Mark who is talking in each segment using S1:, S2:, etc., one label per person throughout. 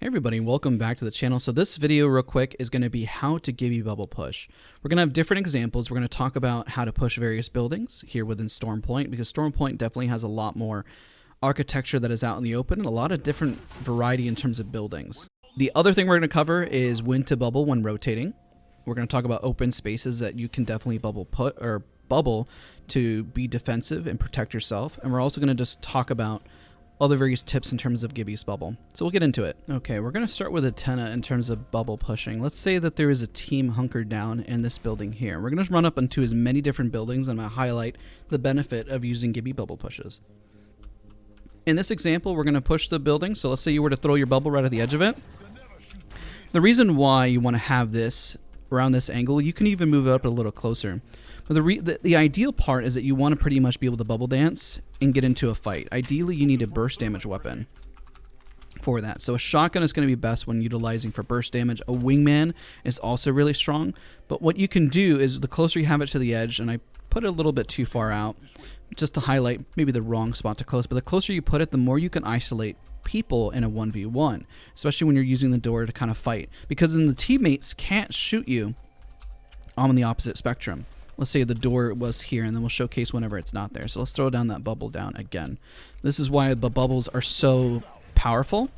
S1: Hey everybody, welcome back to the channel. So this video real quick is going to be how to gibby bubble push. We're going to have different examples. We're going to talk about how to push various buildings here within Storm Point, because Storm Point definitely has a lot more architecture that is out in the open and a lot of different variety in terms of buildings. The other thing we're going to cover is when to bubble when rotating. We're going to talk about open spaces that you can definitely bubble to be defensive and protect yourself. And we're also going to just talk about other various tips in terms of gibby's bubble. So we'll get into it. Okay, we're going to start with Athena in terms of bubble pushing. Let's say that there is a team hunkered down in this building here. We're going to run up into as many different buildings, and I'm going to highlight the benefit of using gibby bubble pushes. In this example, we're going to push the building. So let's say you were to throw your bubble right at the edge of it. The reason why you want to have this around this angle, you can even move it up a little closer. But the ideal part is that you want to pretty much be able to bubble dance and get into a fight. Ideally, you need a burst damage weapon for that. So a shotgun is going to be best when utilizing for burst damage. A wingman is also really strong. But what you can do is the closer you have it to the edge, and I put it a little bit too far out just to highlight maybe the wrong spot to close, but the closer you put it, the more you can isolate people in a 1v1, especially when you're using the door to kind of fight, because then the teammates can't shoot you on the opposite spectrum. Let's say the door was here, and then we'll showcase whenever it's not there. So let's throw down that bubble down again. This is why the bubbles are so powerful.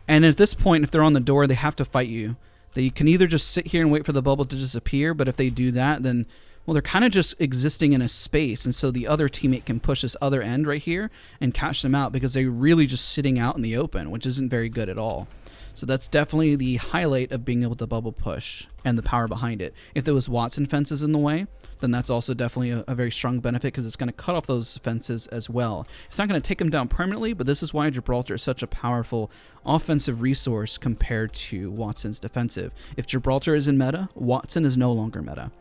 S1: And at this point, if they're on the door, they have to fight you. They can either just sit here and wait for the bubble to disappear, but if they do that, then, well, they're kind of just existing in a space, and so the other teammate can push this other end right here and catch them out because they're really just sitting out in the open, which isn't very good at all. So that's definitely the highlight of being able to bubble push and the power behind it. If there was Watson fences in the way, then that's also definitely a very strong benefit, because it's going to cut off those fences as well. It's not going to take them down permanently, but this is why Gibraltar is such a powerful offensive resource compared to Watson's defensive. If Gibraltar is in meta, Watson is no longer meta.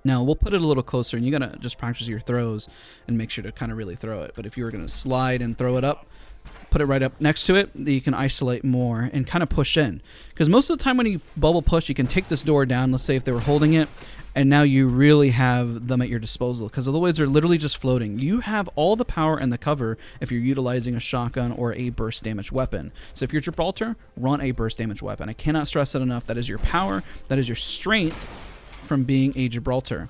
S1: Now, we'll put it a little closer, and you got to just practice your throws and make sure to kind of really throw it. But if you were going to slide and throw it up, put it right up next to it, you can isolate more and kind of push in. Because most of the time when you bubble push, you can take this door down, let's say if they were holding it, and now you really have them at your disposal, because otherwise they're literally just floating. You have all the power and the cover if you're utilizing a shotgun or a burst damage weapon. So if you're Gibraltar, run a burst damage weapon. I cannot stress it enough. That is your power. That is your strength from being a Gibraltar.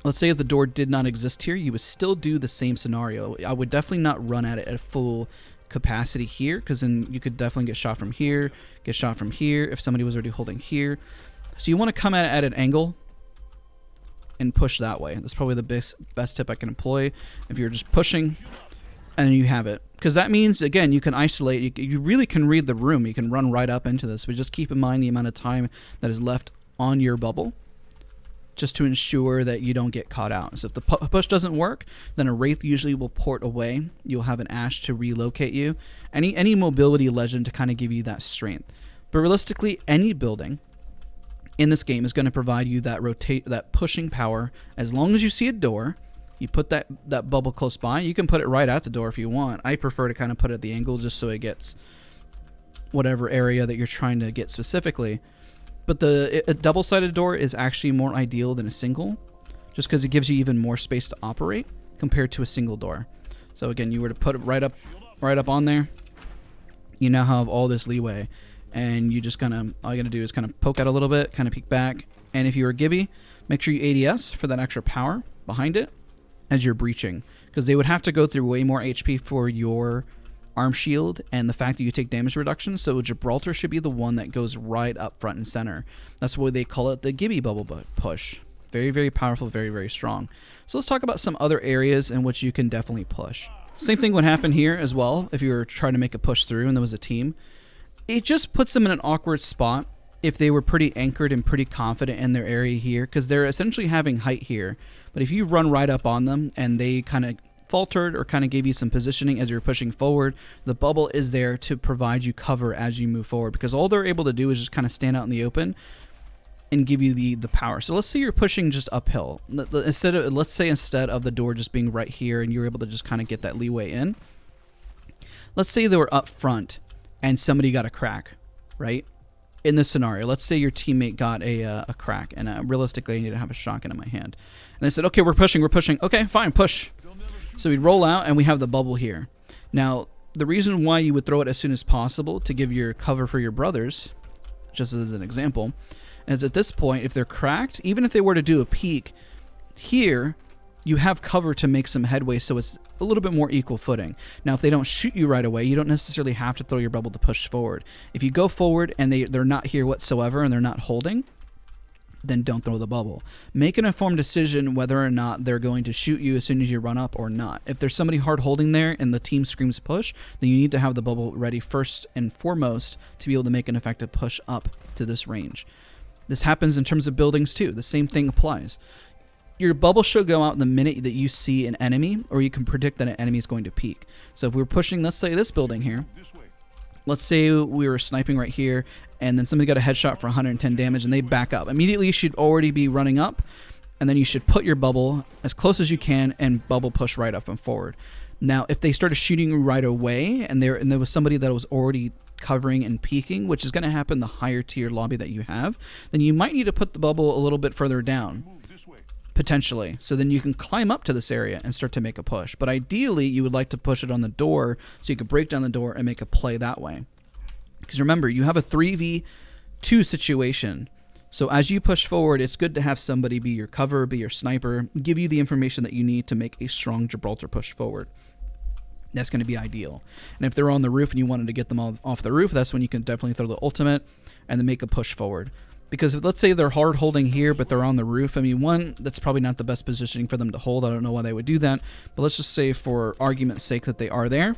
S1: Let's say if the door did not exist here, you would still do the same scenario. I would definitely not run at it at full capacity here, because then you could definitely get shot from here, get shot from here if somebody was already holding here. So you want to come at an angle and push that way. That's probably the best tip I can employ if you're just pushing and you have it. Because that means, again, you can isolate. You really can read the room. You can run right up into this, but just keep in mind the amount of time that is left on your bubble, just to ensure that you don't get caught out. So if the push doesn't work, then a Wraith usually will port away. You'll have an Ash to relocate you. Any mobility legend to kind of give you that strength. But realistically, any building in this game is going to provide you that pushing power. As long as you see a door, you put that bubble close by. You can put it right at the door if you want. I prefer to kind of put it at the angle just so it gets whatever area that you're trying to get specifically. But a double-sided door is actually more ideal than a single, just because it gives you even more space to operate compared to a single door. So again, you were to put it right up on there, you now have all this leeway, and you just all you gotta do is kind of poke out a little bit, kind of peek back, and if you were gibby, make sure you ADS for that extra power behind it as you're breaching, because they would have to go through way more HP for your arm shield and the fact that you take damage reduction. So Gibraltar should be the one that goes right up front and center. That's why they call it the gibby bubble push. Very, very powerful, very, very strong. So let's talk about some other areas in which you can definitely push. Same thing would happen here as well if you were trying to make a push through and there was a team. It just puts them in an awkward spot if they were pretty anchored and pretty confident in their area here, because they're essentially having height here. But if you run right up on them and they kind of faltered or kind of gave you some positioning as you're pushing forward, the bubble is there to provide you cover as you move forward, because all they're able to do is just kind of stand out in the open and give you the power. So let's say you're pushing just uphill. Instead of the door just being right here and you're able to just kind of get that leeway in. Let's say they were up front and somebody got a crack, right? In this scenario, let's say your teammate got a crack, and realistically I need to have a shotgun in my hand. And they said, okay, we're pushing. Okay, fine, push. So we roll out and we have the bubble here. Now, the reason why you would throw it as soon as possible to give your cover for your brothers, just as an example, is at this point, if they're cracked, even if they were to do a peek, here you have cover to make some headway, so it's a little bit more equal footing. Now, if they don't shoot you right away, you don't necessarily have to throw your bubble to push forward. If you go forward and they're not here whatsoever and they're not holding, then don't throw the bubble. Make an informed decision whether or not they're going to shoot you as soon as you run up or not. If there's somebody hard holding there and the team screams push, then you need to have the bubble ready first and foremost to be able to make an effective push up to this range. This happens in terms of buildings too. The same thing applies. Your bubble should go out the minute that you see an enemy, or you can predict that an enemy is going to peek. So if we're pushing, let's say this building here, let's say we were sniping right here, and then somebody got a headshot for 110 damage, and they back up. Immediately, you should already be running up, and then you should put your bubble as close as you can and bubble push right up and forward. Now, if they started shooting you right away, and there was somebody that was already covering and peeking, which is going to happen the higher tier lobby that you have, then you might need to put the bubble a little bit further down. Potentially. So then you can climb up to this area and start to make a push. But ideally, you would like to push it on the door so you can break down the door and make a play that way. Because remember, you have a 3v2 situation. So as you push forward, it's good to have somebody be your cover, be your sniper, give you the information that you need to make a strong Gibraltar push forward. That's going to be ideal. And if they're on the roof and you wanted to get them off the roof, that's when you can definitely throw the ultimate and then make a push forward. Because let's say they're hard holding here, but they're on the roof. I mean, one, that's probably not the best positioning for them to hold. I don't know why they would do that. But let's just say for argument's sake that they are there.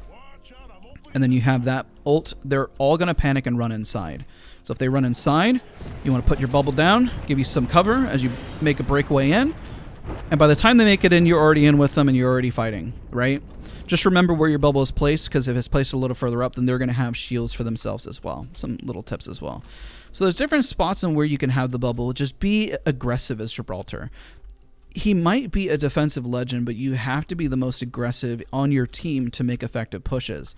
S1: And then you have that ult. They're all going to panic and run inside. So if they run inside, you want to put your bubble down, give you some cover as you make a breakaway in. And by the time they make it in, you're already in with them and you're already fighting, right? Just remember where your bubble is placed, because if it's placed a little further up, then they're going to have shields for themselves as well. Some little tips as well. So there's different spots on where you can have the bubble. Just be aggressive as Gibraltar. He might be a defensive legend, but you have to be the most aggressive on your team to make effective pushes.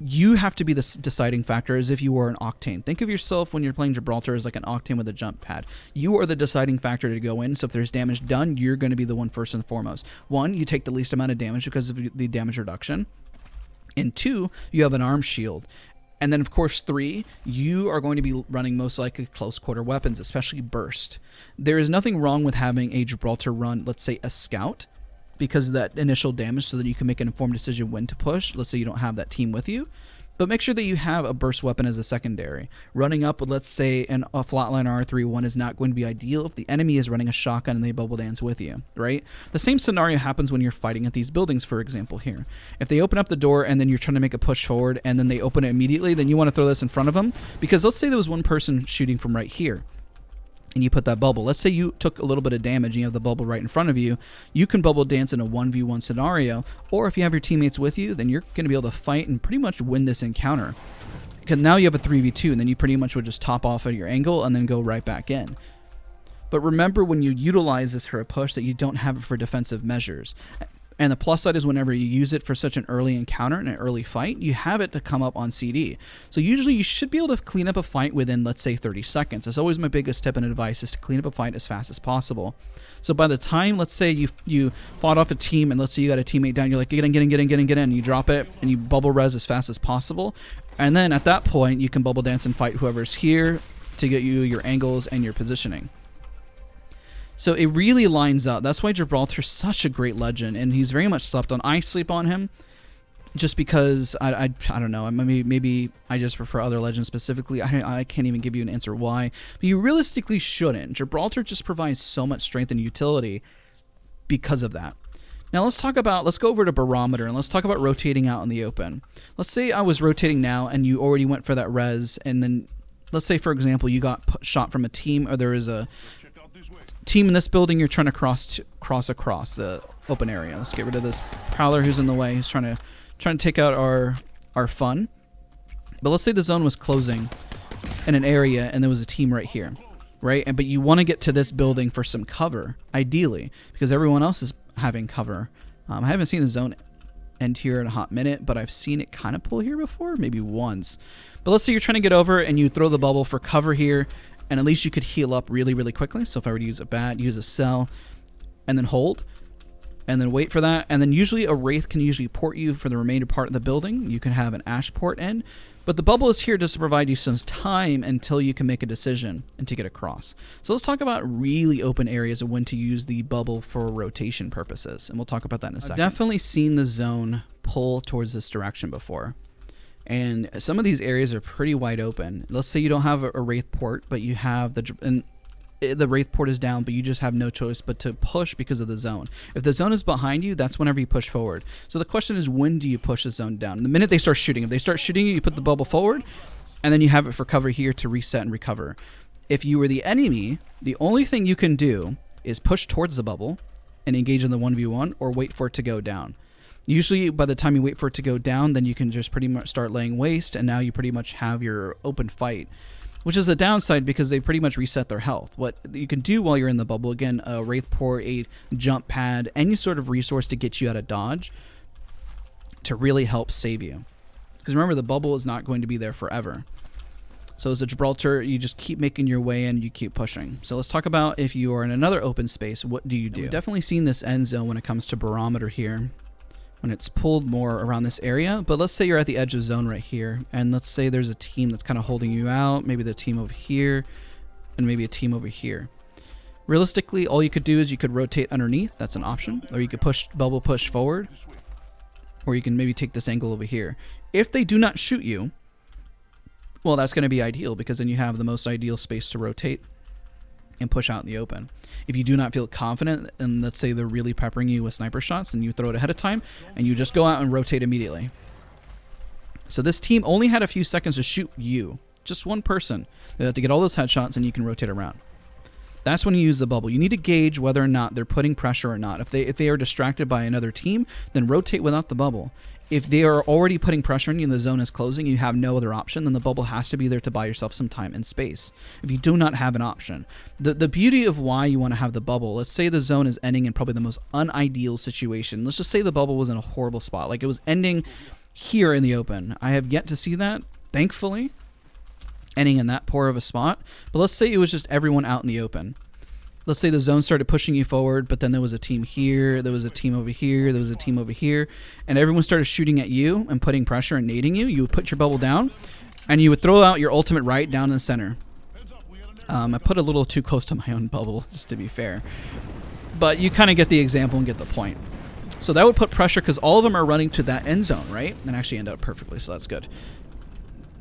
S1: You have to be the deciding factor, as if you were an Octane. Think of yourself when you're playing Gibraltar as like an Octane with a jump pad. You are the deciding factor to go in, so if there's damage done, you're going to be the one first and foremost. One, you take the least amount of damage because of the damage reduction. And two, you have an arm shield. And then, of course, 3, you are going to be running most likely close quarter weapons, especially burst. There is nothing wrong with having a Gibraltar run, let's say, a scout, because of that initial damage, so that you can make an informed decision when to push. Let's say you don't have that team with you. But make sure that you have a burst weapon as a secondary. Running up with, let's say, a flatline R3-1 is not going to be ideal if the enemy is running a shotgun and they bubble dance with you, right? The same scenario happens when you're fighting at these buildings, for example, here. If they open up the door and then you're trying to make a push forward and then they open it immediately, then you want to throw this in front of them. Because let's say there was one person shooting from right here, and you put that bubble. Let's say you took a little bit of damage and you have the bubble right in front of you. You can bubble dance in a 1v1 scenario, or if you have your teammates with you, then you're going to be able to fight and pretty much win this encounter. Because now you have a 3v2, and then you pretty much would just top off at your angle and then go right back in. But remember, when you utilize this for a push, that you don't have it for defensive measures. And the plus side is whenever you use it for such an early encounter and an early fight, you have it to come up on CD. So usually you should be able to clean up a fight within, let's say, 30 seconds. That's always my biggest tip and advice, is to clean up a fight as fast as possible. So by the time, let's say you fought off a team, and let's say you got a teammate down, you're like, get in, you drop it, and you bubble res as fast as possible. And then at that point, you can bubble dance and fight whoever's here to get you your angles and your positioning. So it really lines up. That's why Gibraltar's such a great legend, and he's very much slept on. I sleep on him just because I don't know. Maybe I just prefer other legends specifically. I can't even give you an answer why. But you realistically shouldn't. Gibraltar just provides so much strength and utility because of that. Now let's go over to Barometer, and let's talk about rotating out in the open. Let's say I was rotating now, and you already went for that res, and then let's say, for example, you got shot from a team, or there is a team in this building, you're trying to cross across the open area. Let's get rid of this prowler who's in the way. He's trying to take out our fun. But let's say the zone was closing in an area and there was a team right here, right? But you want to get to this building for some cover, ideally, because everyone else is having cover. I haven't seen the zone end here in a hot minute, but I've seen it kind of pull here before, maybe once. But let's say you're trying to get over and you throw the bubble for cover here, and at least you could heal up really, really quickly. So if I were to use a bat, use a cell, and then hold, and then wait for that. And then usually a Wraith can usually port you for the remainder part of the building. You can have an Ash port in, but the bubble is here just to provide you some time until you can make a decision and to get across. So let's talk about really open areas of when to use the bubble for rotation purposes, and we'll talk about that in a second. I've definitely seen the zone pull towards this direction before, and some of these areas are pretty wide open. Let's say you don't have a Wraith port, but you have the Wraith port is down, but you just have no choice but to push because of the zone. If the zone is behind you, that's whenever you push forward. So the question is, when do you push the zone down? The minute they start shooting. If they start shooting you, you put the bubble forward, and then you have it for cover here to reset and recover. If you were the enemy, the only thing you can do is push towards the bubble and engage in the 1v1, or wait for it to go down. Usually by the time you wait for it to go down, then you can just pretty much start laying waste, and now you pretty much have your open fight, which is a downside because they pretty much reset their health. What you can do while you're in the bubble, again, a Wraith port, a jump pad, any sort of resource to get you out of dodge to really help save you. Because remember, the bubble is not going to be there forever. So as a Gibraltar, you just keep making your way in, you keep pushing. So let's talk about if you are in another open space, what do you do? We've definitely seen this end zone when it comes to barometer here, when it's pulled more around this area. But let's say you're at the edge of zone right here, and let's say there's a team that's kind of holding you out, maybe the team over here, and maybe a team over here. Realistically, all you could do is you could rotate underneath, that's an option, or you could bubble push forward, or you can maybe take this angle over here. If they do not shoot you, well, that's going to be ideal, because then you have the most ideal space to rotate and push out in the open. If you do not feel confident, and let's say they're really peppering you with sniper shots, and you throw it ahead of time, and you just go out and rotate immediately. So this team only had a few seconds to shoot you, just one person. They have to get all those headshots, and you can rotate around. That's when you use the bubble. You need to gauge whether or not they're putting pressure or not. If they are distracted by another team, then rotate without the bubble. If they are already putting pressure on you and the zone is closing, you have no other option, then the bubble has to be there to buy yourself some time and space. If you do not have an option. The beauty of why you want to have the bubble, let's say the zone is ending in probably the most unideal situation. Let's just say the bubble was in a horrible spot. Like it was ending here in the open. I have yet to see that, thankfully, ending in that poor of a spot. But let's say it was just everyone out in the open. Let's say the zone started pushing you forward, but then there was a team here, there was a team over here, there was a team over here, and everyone started shooting at you and putting pressure and nading you. You would put your bubble down, and you would throw out your ultimate right down in the center. I put a little too close to my own bubble, just to be fair. But you kind of get the example and get the point. So that would put pressure because all of them are running to that end zone, right? And actually end up perfectly, so that's good.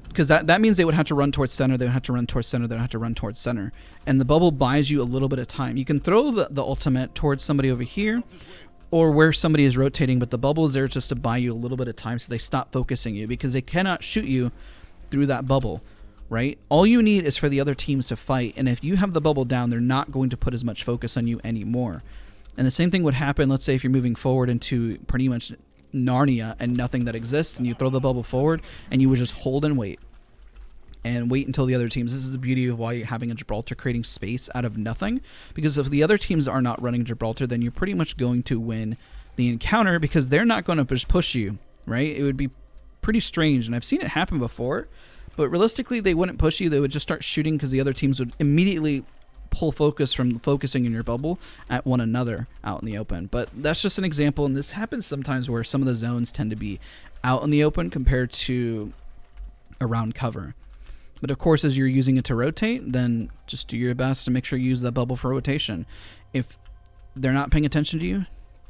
S1: Because that means they would have to run towards center, they would have to run towards center, they would have to run towards center. And the bubble buys you a little bit of time. You can throw the ultimate towards somebody over here or where somebody is rotating, but the bubble is there just to buy you a little bit of time so they stop focusing you, because they cannot shoot you through that bubble, right? All you need is for the other teams to fight, and if you have the bubble down, they're not going to put as much focus on you anymore. And the same thing would happen, let's say if you're moving forward into pretty much Narnia and nothing that exists, and you throw the bubble forward and you would just hold and wait until the other teams. This is the beauty of why you're having a Gibraltar, creating space out of nothing, because if the other teams are not running Gibraltar, then you're pretty much going to win the encounter, because they're not going to just push you, right? It would be pretty strange, and I've seen it happen before, but realistically they wouldn't push you. They would just start shooting because the other teams would immediately pull focus from focusing in your bubble at one another out in the open. But that's just an example, and this happens sometimes where some of the zones tend to be out in the open compared to around cover. But of course, as you're using it to rotate, then just do your best to make sure you use that bubble for rotation. If they're not paying attention to you,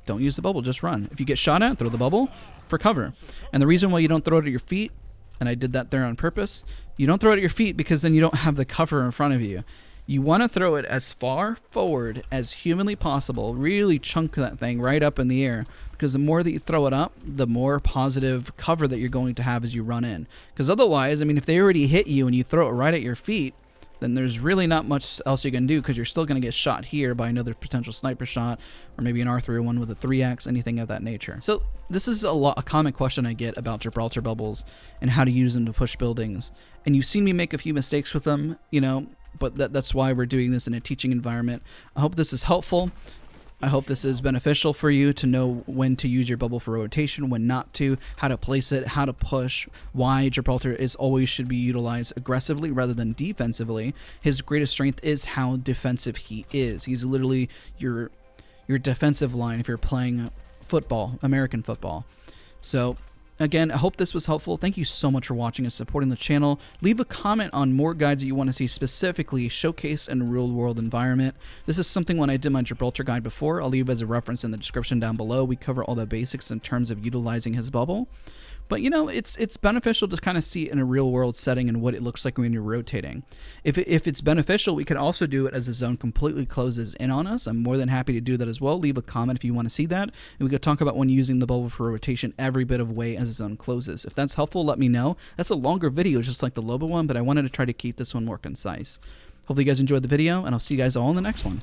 S1: don't use the bubble, just run. If you get shot at, throw the bubble for cover. And the reason why you don't throw it at your feet, and I did that there on purpose, you don't throw it at your feet because then you don't have the cover in front of you. You want to throw it as far forward as humanly possible, really chunk that thing right up in the air, because the more that you throw it up, the more positive cover that you're going to have as you run in. Because otherwise, I mean, if they already hit you and you throw it right at your feet, then there's really not much else you can do, because you're still going to get shot here by another potential sniper shot, or maybe an R301 with a 3X, anything of that nature. So this is a common question I get about Gibraltar bubbles and how to use them to push buildings. And you've seen me make a few mistakes with them, you know, but that's why we're doing this in a teaching environment. I hope this is helpful. I hope this is beneficial for you to know when to use your bubble for rotation, when not to, how to place it, how to push, why Gibraltar always should be utilized aggressively rather than defensively. His greatest strength is how defensive he is. He's literally your your defensive line if you're playing football, American football. So again, I hope this was helpful. Thank you so much for watching and supporting the channel. Leave a comment on more guides that you want to see specifically showcased in a real-world environment. This is something when I did my Gibraltar guide before. I'll leave as a reference in the description down below. We cover all the basics in terms of utilizing his bubble. But you know, it's beneficial to kind of see it in a real-world setting and what it looks like when you're rotating. If it's beneficial, we could also do it as the zone completely closes in on us. I'm more than happy to do that as well. Leave a comment if you want to see that. And we could talk about when using the bubble for rotation every bit of way as the zone closes. If that's helpful, let me know. That's a longer video, just like the Loba one, but I wanted to try to keep this one more concise. Hopefully you guys enjoyed the video, and I'll see you guys all in the next one.